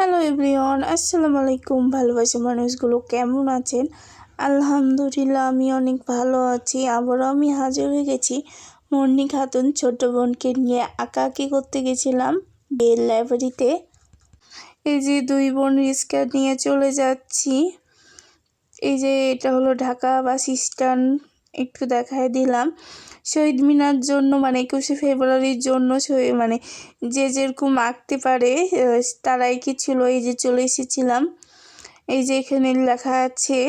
Hello everyone, আসসালামু আলাইকুম। ভালোবাসা মানুষগুলো কেমন আছেন? আলহামদুলিল্লাহ, আমি অনেক ভালো আছি। আবারও আমি হাজির হয়ে গেছি মুন্নি খাতুন ছোট বোনকে নিয়ে আঁকাআঁকি করতে গেছিলাম বেল লাইব্রেরিতে। এই যে দুই বোন রিক্সা নিয়ে চলে যাচ্ছি। এই যে এটা হলো ঢাকা বাস স্ট্যান্ড, একটু দেখায় দিলাম। শহীদ মিনার জন্য মানে 21শে ফেব্রুয়ারির জন্য মানে যে যেরকম আঁকতে পারে তারাই কি ছিল। এই যে চলে এসেছিলাম, এই যে এখানে লেখা আছে।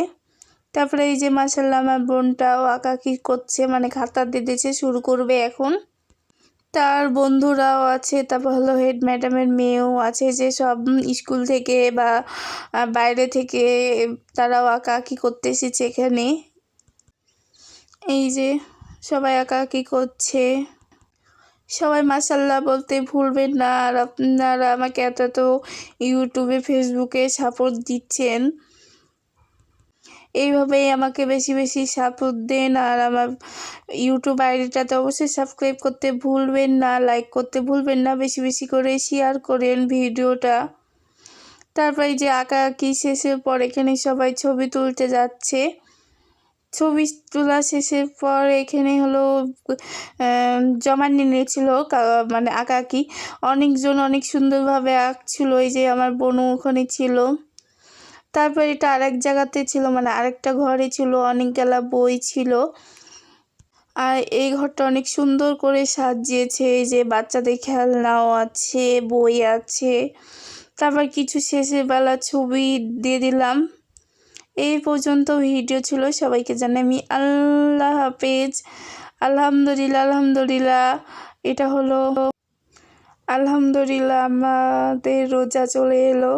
তারপরে এই যে মাশাআল্লাহ আমার বোনটাও আঁকাআঁকি করছে, মানে খাতা দিতেছে, শুরু করবে এখন। তার বন্ধুরাও আছে, তারপর হলো হেড ম্যাডামের মেয়েও আছে, যে সব স্কুল থেকে বা বাইরে থেকে তারাও আঁকাআঁকি করতে এসেছে এখানে। এই যে সবাই আঁকাআঁকি করছে। সবাই মাশাআল্লাহ বলতে ভুলবেন না। আর আপনারা আমাকে এত ইউটিউবে ফেসবুকে সাপোর্ট দিচ্ছেন, এইভাবেই আমাকে বেশি বেশি সাপোর্ট দেন। আর আমার ইউটিউব আইডিটাতে অবশ্যই সাবস্ক্রাইব করতে ভুলবেন না, লাইক করতে ভুলবেন না, বেশি বেশি করে শেয়ার করেন ভিডিওটা। তারপর এই যে আঁকাআঁকি শেষের পর এখানে সবাই ছবি তুলতে যাচ্ছে। ছবি তোলা শেষের পর এখানে হলো জমা নিয়েছিল, মানে আঁকাআঁকি অনেকজন অনেক সুন্দরভাবে আঁকছিল। এই যে আমার বোনও ওখানে ছিল। তারপর এটা আরেক জায়গাতে ছিল, মানে আরেকটা ঘরে ছিল, অনেকগুলা বই ছিল। আর এই ঘরটা অনেক সুন্দর করে সাজিয়েছে। এই যে বাচ্চাদের খেলনাও আছে, বই আছে। তারপর কিছু শেষের বেলা ছবি দিয়ে দিলাম। এই পর্যন্ত ভিডিও ছিল। সবাইকে জানাই আমি আল্লাহ হাফেজ। আলহামদুলিল্লাহ এটা হলো আলহামদুলিল্লাহ আমাদের রোজা চলে এলো।